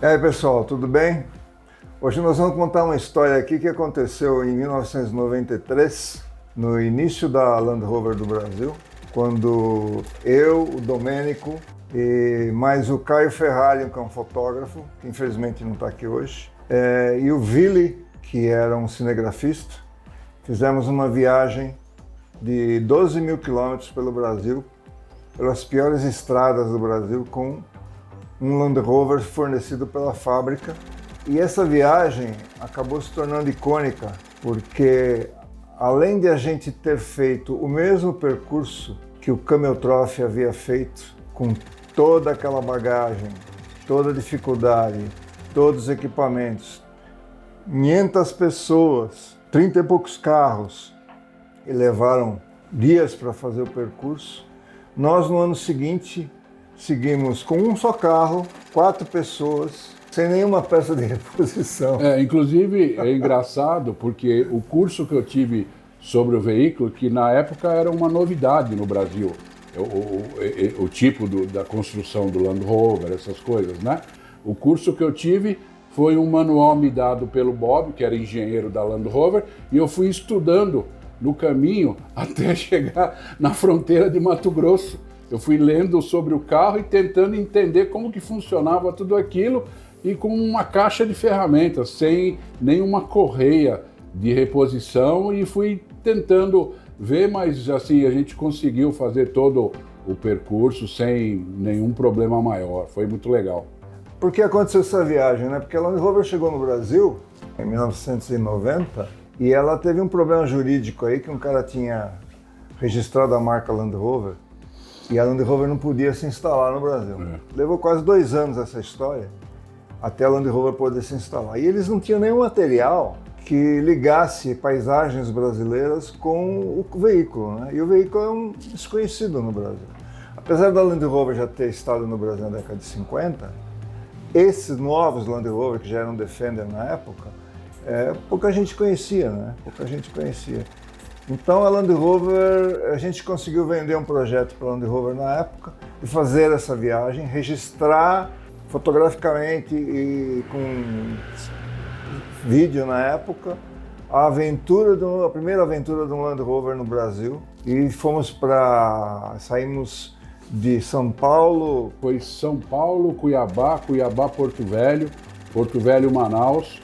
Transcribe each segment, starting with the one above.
E aí pessoal, tudo bem? Hoje nós vamos contar uma história aqui que aconteceu em 1993, no início da Land Rover do Brasil, quando eu, o Domênico e mais o Caio Ferrari, que é um fotógrafo, que infelizmente não está aqui hoje, e o Vili, que era um cinegrafista, fizemos uma viagem de 12 mil quilômetros pelo Brasil, pelas piores estradas do Brasil, com um Land Rover fornecido pela fábrica. E essa viagem acabou se tornando icônica, porque além de a gente ter feito o mesmo percurso que o Camel Trophy havia feito, com toda aquela bagagem, toda a dificuldade, todos os equipamentos, 500 pessoas, 30 e poucos carros, e levaram dias para fazer o percurso, nós no ano seguinte seguimos com um só carro, 4 pessoas, sem nenhuma peça de reposição. Inclusive é engraçado porque o curso que eu tive sobre o veículo, que na época era uma novidade no Brasil, o tipo da construção do Land Rover, essas coisas, né? O curso que eu tive foi um manual me dado pelo Bob, que era engenheiro da Land Rover, e eu fui estudando no caminho até chegar na fronteira de Mato Grosso. Eu fui lendo sobre o carro e tentando entender como que funcionava tudo aquilo, e com uma caixa de ferramentas, sem nenhuma correia de reposição, e fui tentando ver, mas assim, a gente conseguiu fazer todo o percurso sem nenhum problema maior. Foi muito legal. Por que aconteceu essa viagem, né? Porque a Land Rover chegou no Brasil em 1990 e ela teve um problema jurídico aí, que um cara tinha registrado a marca Land Rover e a Land Rover não podia se instalar no Brasil. Levou quase 2 anos essa história até a Land Rover poder se instalar. E eles não tinham nenhum material que ligasse paisagens brasileiras com o veículo, né? E o veículo é um desconhecido no Brasil. Apesar da Land Rover já ter estado no Brasil na década de 50, esses novos Land Rover, que já eram Defender na época, pouca gente conhecia, né? Pouca gente conhecia. Então a Land Rover, a gente conseguiu vender um projeto para a Land Rover na época e fazer essa viagem, registrar fotograficamente e com vídeo na época a primeira aventura de um Land Rover no Brasil, e saímos de São Paulo. Foi São Paulo, Cuiabá, Porto Velho, Manaus,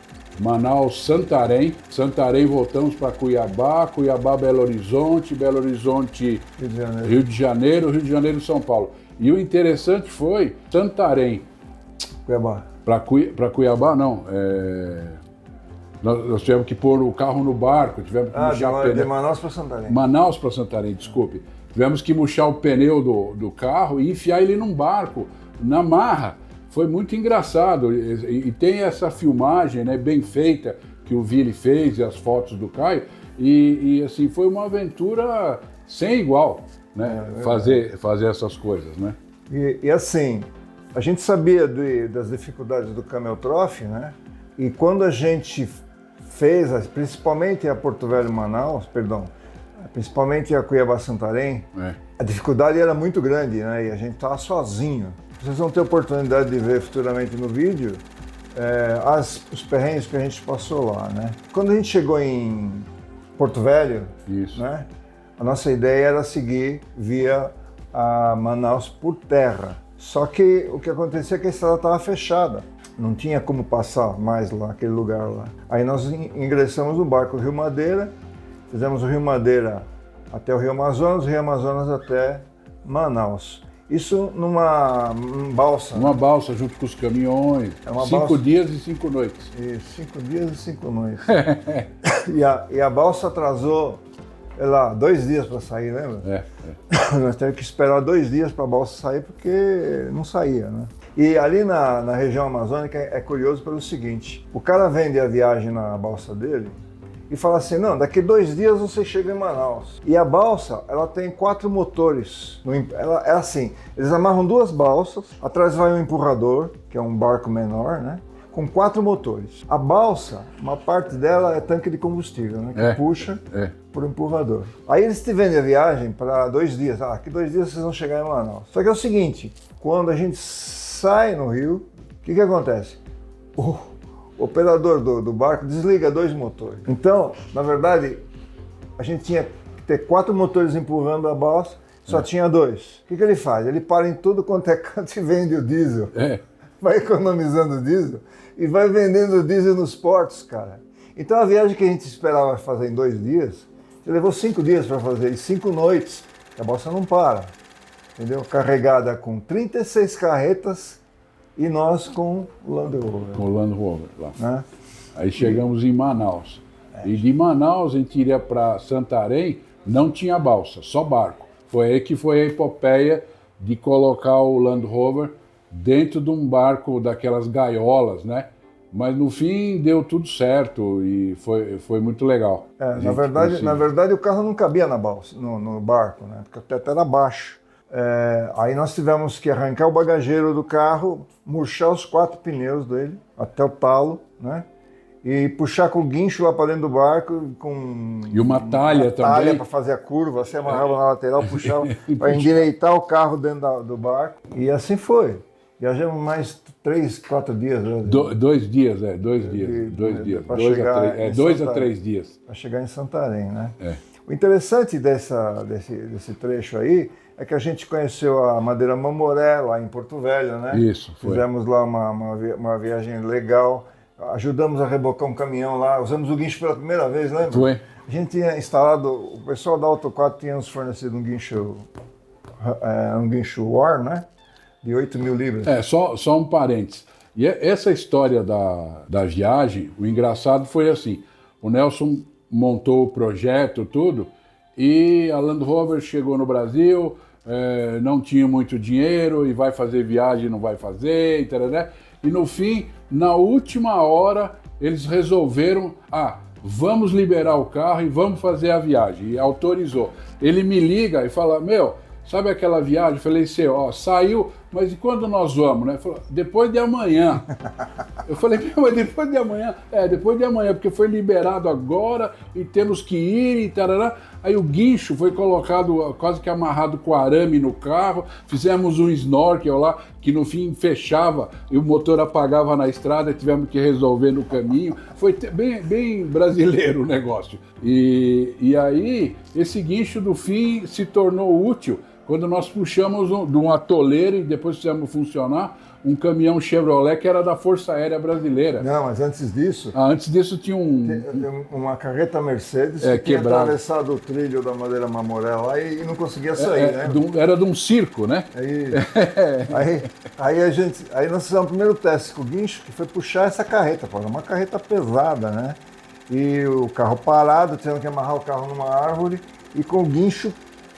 Santarém voltamos para Cuiabá, Belo Horizonte, Rio de Janeiro, São Paulo. E o interessante foi Santarém. Cuiabá. Para Cuiabá, não. Nós tivemos que pôr o carro no barco, tivemos que murchar de Manaus para Santarém. Manaus para Santarém, desculpe. Tivemos que murchar o pneu do carro e enfiar ele num barco, na marra. Foi muito engraçado. E tem essa filmagem, né, bem feita, que o Vili fez, e as fotos do Caio. E assim, foi uma aventura sem igual, né? Fazer essas coisas, né? E assim, a gente sabia das dificuldades do Camel Trophy, né? E quando a gente fez, principalmente a Porto Velho Manaus, principalmente a Cuiabá Santarém, a dificuldade era muito grande, né? E a gente estava sozinho. Vocês vão ter oportunidade de ver futuramente no vídeo os perrengues que a gente passou lá, né? Quando a gente chegou em Porto Velho, né? A nossa ideia era seguir via Manaus por terra. Só que o que acontecia é que a estrada estava fechada, não tinha como passar mais lá, aquele lugar lá. Aí nós ingressamos no barco Rio Madeira, fizemos o Rio Madeira até o Rio Amazonas até Manaus. Isso numa balsa. Uma balsa junto com os caminhões. 5 dias e 5 noites. Isso, 5 dias e 5 noites. E a balsa atrasou, sei lá, 2 dias para sair, lembra? Nós tivemos que esperar 2 dias para a balsa sair porque não saía, né? E ali na região amazônica é curioso pelo seguinte: o cara vende a viagem na balsa dele e fala assim, não, daqui 2 dias você chega em Manaus. E a balsa, ela tem 4 motores. Ela é assim, eles amarram 2 balsas, atrás vai um empurrador, que é um barco menor, né? Com 4 motores. A balsa, uma parte dela é tanque de combustível, né? Que puxa por empurrador. Aí eles te vendem a viagem para 2 dias. Daqui 2 dias vocês vão chegar em Manaus. Só que é o seguinte, quando a gente sai no rio, o que acontece? o operador do barco desliga 2 motores. Então, na verdade, a gente tinha que ter 4 motores empurrando a balsa, só tinha 2. O que ele faz? Ele para em tudo quanto é canto e vende o diesel. Vai economizando o diesel e vai vendendo o diesel nos portos, cara. Então a viagem que a gente esperava fazer em 2 dias, levou 5 dias para fazer, e 5 noites, a balsa não para, entendeu? Carregada com 36 carretas e nós com o Land Rover. Com o Land Rover lá. Né? Aí chegamos em Manaus. E de Manaus a gente iria para Santarém, não tinha balsa, só barco. Foi aí que foi a epopeia de colocar o Land Rover dentro de um barco daquelas gaiolas, né? Mas no fim deu tudo certo e foi muito legal. Na verdade o carro não cabia na balsa, no barco, né? Porque o teto era baixo. Aí nós tivemos que arrancar o bagageiro do carro, murchar os 4 pneus dele até o talo, né? E puxar com o guincho lá para dentro do barco e uma talha também. Talha para fazer a curva, você amarrava na lateral, puxava para endireitar o carro dentro do barco. E assim foi. Viajamos mais 3, 4 dias. Né? 2 dias, 2 dias. 2 dias. 2 a 3 dias. Para chegar em Santarém, né? É. O interessante desse trecho aí é que a gente conheceu a Madeira Mamoré lá em Porto Velho, né? Isso, foi. Fizemos lá uma viagem legal. Ajudamos a rebocar um caminhão lá, usamos o guincho pela primeira vez, lembra? Foi. A gente tinha instalado, o pessoal da Auto 4 tinha nos fornecido um guincho War, né? De 8.000 libras. Só um parênteses. E essa história da viagem, o engraçado foi assim, o Nelson montou o projeto, tudo, e a Land Rover chegou no Brasil, não tinha muito dinheiro, e vai fazer viagem, não vai fazer, né? E no fim, na última hora, eles resolveram, vamos liberar o carro e vamos fazer a viagem. E autorizou. Ele me liga e fala, sabe aquela viagem? Eu falei, saiu, mas e quando nós vamos, né? Ele falou, depois de amanhã. Eu falei, mas depois de amanhã? Depois de amanhã, porque foi liberado agora e temos que ir e tarará. Aí o guincho foi colocado, quase que amarrado com arame no carro, fizemos um snorkel lá, que no fim fechava e o motor apagava na estrada, tivemos que resolver no caminho. Foi bem brasileiro o negócio. E aí, esse guincho do fim se tornou útil quando nós puxamos de um atoleiro e depois fizemos funcionar um caminhão Chevrolet que era da Força Aérea Brasileira. Não, mas antes disso... Antes disso tinha uma carreta Mercedes que tinha atravessado o trilho da Madeira Mamoré lá e não conseguia sair, né? Era de um circo, né? Aí nós fizemos o primeiro teste com o guincho, que foi puxar essa carreta, uma carreta pesada, né? E o carro parado, tivemos que amarrar o carro numa árvore e com o guincho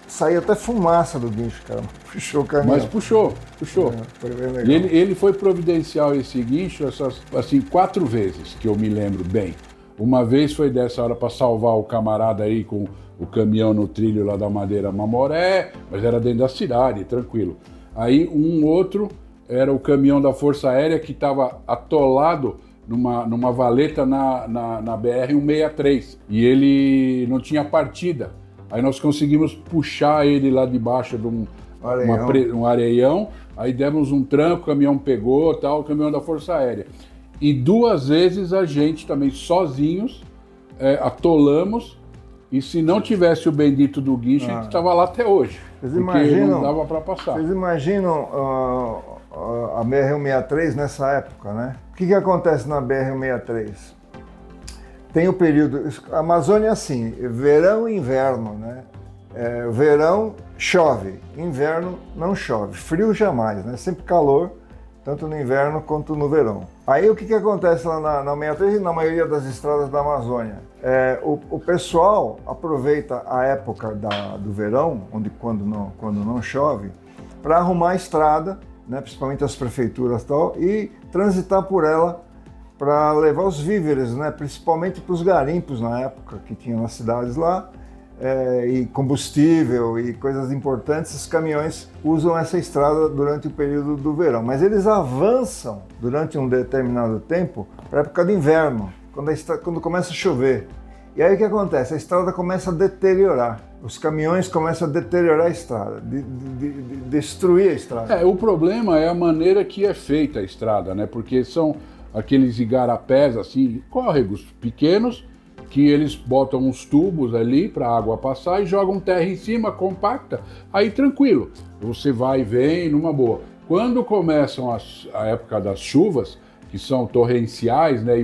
saía até fumaça do guincho, cara. Puxou o caminhão. Mas puxou. Foi bem legal. E ele foi providencial esse guincho, assim, 4 vezes, que eu me lembro bem. Uma vez foi dessa hora para salvar o camarada aí com o caminhão no trilho lá da Madeira Mamoré, mas era dentro da cidade, tranquilo. Aí um outro era o caminhão da Força Aérea que estava atolado numa valeta na BR-163 e ele não tinha partida. Aí nós conseguimos puxar ele lá debaixo de um areião, aí demos um tranco, o caminhão pegou, o caminhão da Força Aérea. E 2 vezes a gente também sozinhos atolamos, e se não tivesse o bendito do guincho, a gente estava lá até hoje, porque não dava para passar. Vocês imaginam a BR-163 nessa época, né? O que acontece na BR-163? Tem o período... A Amazônia é assim, verão e inverno, né? Verão chove, inverno não chove, frio jamais, né? Sempre calor, tanto no inverno quanto no verão. Aí o que acontece lá na 63 e na maioria das estradas da Amazônia? O pessoal aproveita a época do verão, quando não chove, para arrumar a estrada, né? Principalmente as prefeituras e transitar por ela para levar os víveres, né? Principalmente para os garimpos na época que tinha nas cidades lá, e combustível e coisas importantes. Os caminhões usam essa estrada durante o período do verão, mas eles avançam durante um determinado tempo para a época de inverno, quando começa a chover. E aí o que acontece? A estrada começa a deteriorar. Os caminhões começam a deteriorar a estrada, destruir a estrada. O problema é a maneira que é feita a estrada, né? Porque são aqueles igarapés, assim, córregos pequenos, que eles botam uns tubos ali para a água passar e jogam terra em cima, compacta, aí tranquilo, você vai e vem numa boa. Quando começam a época das chuvas, que são torrenciais, né,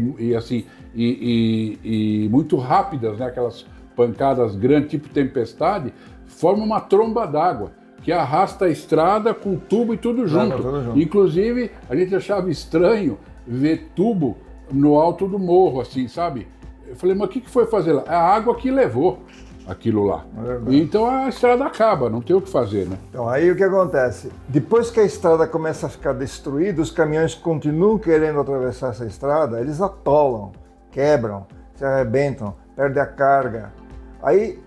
e muito rápidas, né, aquelas pancadas grandes, tipo tempestade, forma uma tromba d'água, que arrasta a estrada com tubo e tudo junto. Inclusive, a gente achava estranho ver tubo no alto do morro, assim, sabe? Eu falei, mas o que foi fazer lá? É a água que levou aquilo lá. Então a estrada acaba, não tem o que fazer, né? Então aí o que acontece? Depois que a estrada começa a ficar destruída, os caminhões continuam querendo atravessar essa estrada, eles atolam, quebram, se arrebentam, perdem a carga. Aí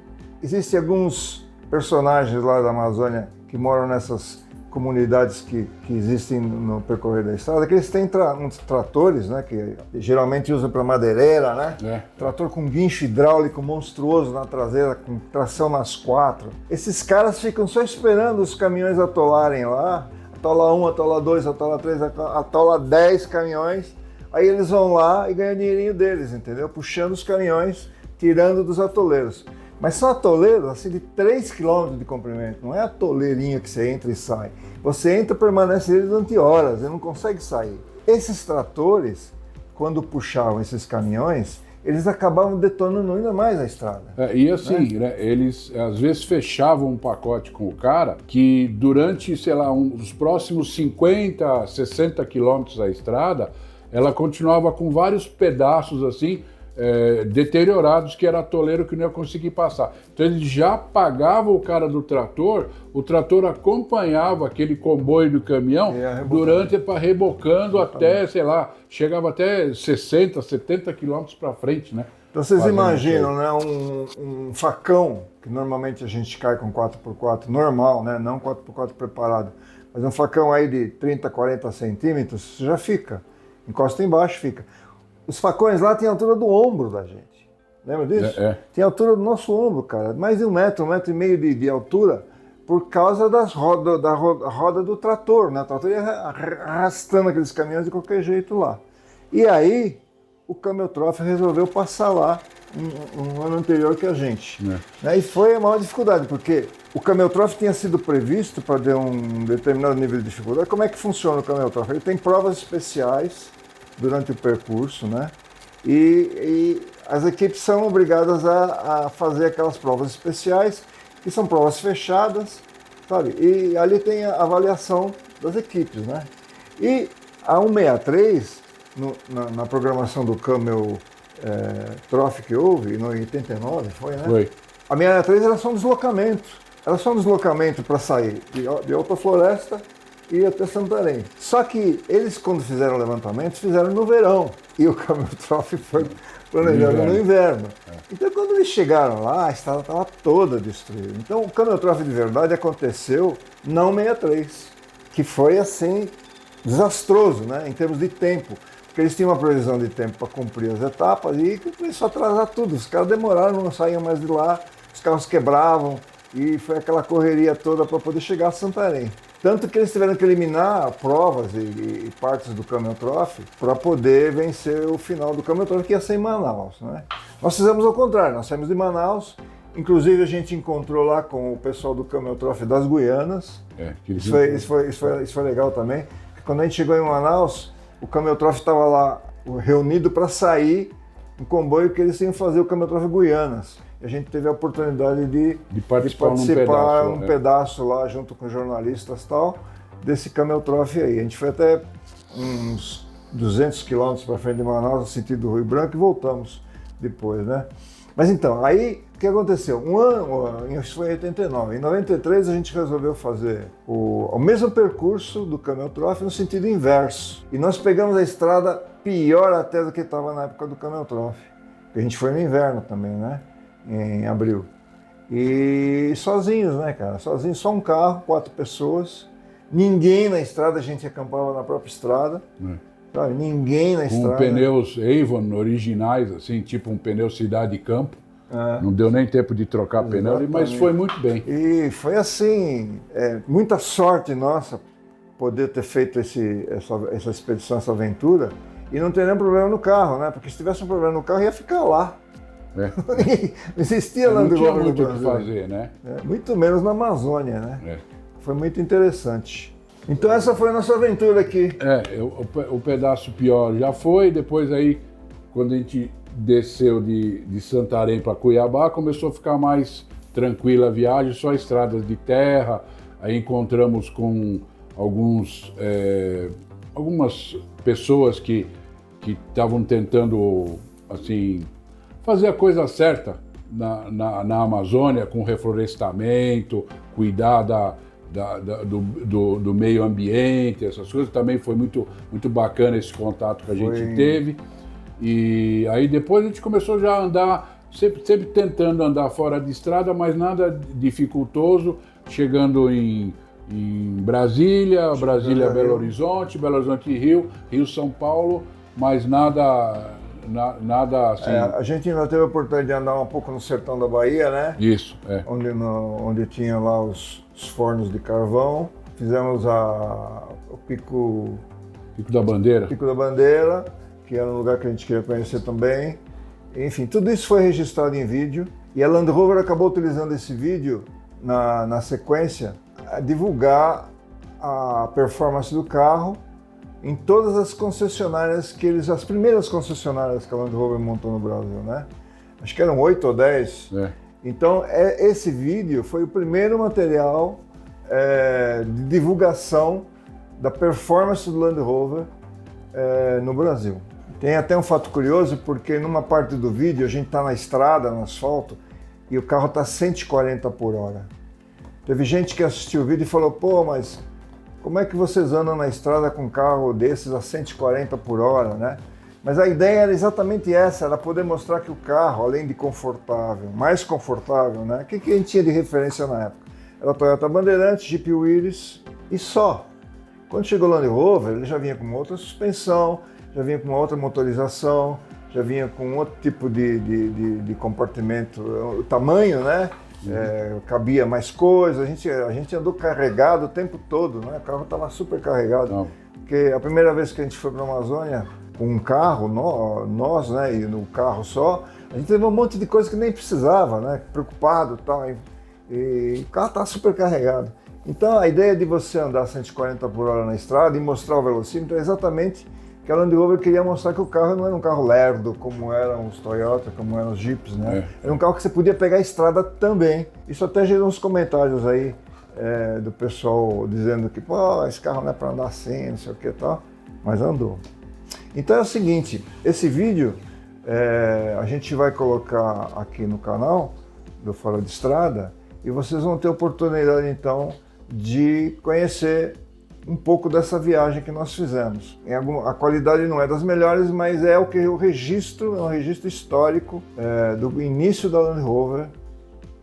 existem alguns personagens lá da Amazônia que moram nessas comunidades que existem no percorrer da estrada, que eles têm uns tratores, né, que geralmente usam para madeireira, né? Trator com guincho hidráulico monstruoso na traseira, com tração nas quatro. Esses caras ficam só esperando os caminhões atolarem lá, atola 1, atola 2, atola 3, atola 10 caminhões, aí eles vão lá e ganham o dinheirinho deles, entendeu? Puxando os caminhões, tirando dos atoleiros. Mas são atoleiros assim de 3 km de comprimento, não é atoleirinho que você entra e sai. Você entra e permanece ele durante horas, ele não consegue sair. Esses tratores, quando puxavam esses caminhões, eles acabavam detonando ainda mais a estrada. E assim, né, eles às vezes fechavam um pacote com o cara que durante, sei lá, os próximos 50, 60 quilômetros da estrada, ela continuava com vários pedaços assim, deteriorados, que era atoleiro que não ia conseguir passar. Então ele já pagava o cara do trator, o trator acompanhava aquele comboio do caminhão durante para rebocando até, sei lá, chegava até 60, 70 quilômetros para frente, né? Então vocês imaginam, né, um facão, que normalmente a gente cai com 4x4 normal, né, não 4x4 preparado, mas um facão aí de 30, 40 centímetros, já fica, encosta embaixo, fica. Os facões lá têm a altura do ombro da gente. Lembra disso? Tem a altura do nosso ombro, cara. Mais de 1 metro, 1,5 metro de altura, por causa da roda do trator, né? O trator ia arrastando aqueles caminhões de qualquer jeito lá. E aí, o Camel Trophy resolveu passar lá um ano anterior que a gente. E foi a maior dificuldade, porque o Camel Trophy tinha sido previsto para ter um determinado nível de dificuldade. Como é que funciona o Camel Trophy? Ele tem provas especiais durante o percurso, né? E as equipes são obrigadas a fazer aquelas provas especiais, que são provas fechadas, sabe? E ali tem a avaliação das equipes, né? E a 163, na programação do Camel Trophy que houve, no 89, foi, né? Foi. A 163 era só um deslocamento. Era só um deslocamento para sair de Alta Floresta e até Santarém. Só que eles, quando fizeram o levantamento, fizeram no verão. E o Camel Trophy foi planejado no inverno. Então, quando eles chegaram lá, a estrada estava toda destruída. Então, o Camel Trophy de verdade aconteceu não 63, que foi, assim, desastroso, né, em termos de tempo. Porque eles tinham uma previsão de tempo para cumprir as etapas e começou a atrasar tudo. Os caras demoraram, não saíam mais de lá, os carros quebravam e foi aquela correria toda para poder chegar a Santarém. Tanto que eles tiveram que eliminar provas e partes do Camel Trophy para poder vencer o final do Camel Trophy, que ia ser em Manaus, né? Nós fizemos ao contrário, nós saímos de Manaus, inclusive a gente encontrou lá com o pessoal do Camel Trophy das Guianas. Isso foi legal também. Quando a gente chegou em Manaus, o Camel Trophy estava lá reunido para sair um comboio que eles iam fazer o Camel Trophy Guianas. E a gente teve a oportunidade de participar num pedaço lá, junto com jornalistas e tal, desse Camel Trophy aí. A gente foi até uns 200 quilômetros para frente de Manaus, no sentido do Rio Branco, e voltamos depois, né? Mas então, aí o que aconteceu? Isso foi em 89. Em 93 a gente resolveu fazer o mesmo percurso do Camel Trophy no sentido inverso. E nós pegamos a estrada pior até do que estava na época do Camel Trophy. A gente foi no inverno também, né? Em abril. E sozinhos, né, cara? Sozinhos, só um carro, 4 pessoas. Ninguém na estrada, a gente acampava na própria estrada. Sabe? Ninguém na estrada. Com pneus Avon originais, assim, tipo um pneu cidade e campo. Não deu nem tempo de trocar pneu, mas foi muito bem. E foi assim, muita sorte nossa poder ter feito essa expedição, essa aventura. e não ter nenhum problema no carro, né? Porque se tivesse um problema no carro, ia ficar lá. É. Não existia Land Não tinha Rover no muito o que Brasil. fazer, né? Muito menos na Amazônia, né? É. Foi muito interessante. Então essa foi a nossa aventura aqui. O pedaço pior já foi, depois aí, quando a gente desceu de Santarém para Cuiabá, começou a ficar mais tranquila a viagem, só estradas de terra, aí encontramos com algumas pessoas que estavam tentando, assim, fazer a coisa certa na Amazônia, com reflorestamento, cuidar do meio ambiente, essas coisas. Também foi muito bacana esse contato que a gente teve. E aí depois a gente começou já a andar, sempre tentando andar fora de estrada, mas nada dificultoso, chegando em Brasília, Belo Horizonte, Rio, São Paulo, mas nada assim. A gente ainda teve a oportunidade de andar um pouco no sertão da Bahia, né? Isso, Onde tinha lá os fornos de carvão. Fizemos o Pico da Bandeira. Pico da Bandeira, que era um lugar que a gente queria conhecer também. Enfim, tudo isso foi registrado em vídeo. E a Land Rover acabou utilizando esse vídeo na sequência a divulgar a performance do carro em todas as concessionárias as primeiras concessionárias que a Land Rover montou no Brasil, né? Acho que eram 8 ou 10. Então, esse vídeo foi o primeiro material de divulgação da performance do Land Rover no Brasil. Tem até um fato curioso, porque numa parte do vídeo a gente está na estrada, no asfalto, e o carro está 140 por hora. Teve gente que assistiu o vídeo e falou, pô, mas como é que vocês andam na estrada com um carro desses a 140 por hora, né? Mas a ideia era exatamente essa, era poder mostrar que o carro, além de confortável, mais confortável, né? O que a gente tinha de referência na época? Era a Toyota Bandeirante, Jeep Willys e só. Quando chegou o Land Rover, ele já vinha com uma outra suspensão, já vinha com uma outra motorização, já vinha com outro tipo de compartimento, o tamanho, né? Cabia mais coisa, a gente andou carregado o tempo todo, né? O carro estava super carregado. Porque a primeira vez que a gente foi para a Amazônia com um carro, nós, né, e no carro só, a gente teve um monte de coisa que nem precisava, né? Preocupado e tal, e o carro estava super carregado. Então a ideia de você andar 140 por hora na estrada e mostrar o velocímetro é exatamente que a Land Rover queria mostrar que o carro não era um carro lerdo, como eram os Toyota, como eram os Jeeps, né? Era um carro que você podia pegar a estrada também. Isso até gerou uns comentários aí do pessoal dizendo que, pô, esse carro não é para andar assim, não sei o que e tal, mas andou. Então é o seguinte, esse vídeo a gente vai colocar aqui no canal do Fora de Estrada e vocês vão ter a oportunidade então de conhecer um pouco dessa viagem que nós fizemos. A qualidade não é das melhores, mas é um registro histórico do início da Land Rover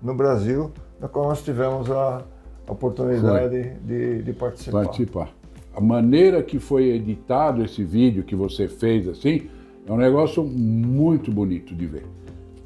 no Brasil, na qual nós tivemos a oportunidade de participar. A maneira que foi editado esse vídeo que você fez assim, é um negócio muito bonito de ver.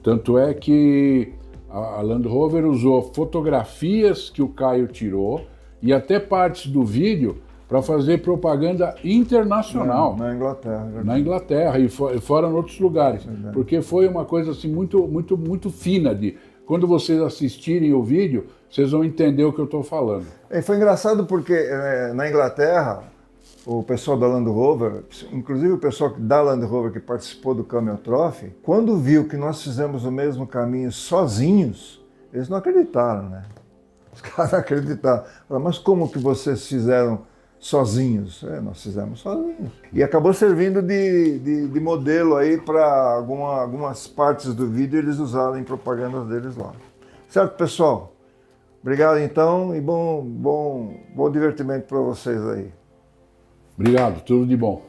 Tanto é que a Land Rover usou fotografias que o Caio tirou e até partes do vídeo para fazer propaganda internacional. Na Inglaterra. Verdade. Na Inglaterra e fora em outros lugares. Verdade. Porque foi uma coisa assim muito fina. Quando vocês assistirem o vídeo, vocês vão entender o que eu estou falando. E foi engraçado porque na Inglaterra, o pessoal da Land Rover, inclusive o pessoal da Land Rover que participou do Camel Trophy, quando viu que nós fizemos o mesmo caminho sozinhos, eles não acreditaram, né? Os caras não acreditaram. Falaram, mas como que vocês fizeram sozinhos? Nós fizemos sozinhos. E acabou servindo de modelo aí para algumas partes do vídeo eles usaram em propagandas deles lá. Certo, pessoal? Obrigado então e bom divertimento para vocês aí. Obrigado, tudo de bom.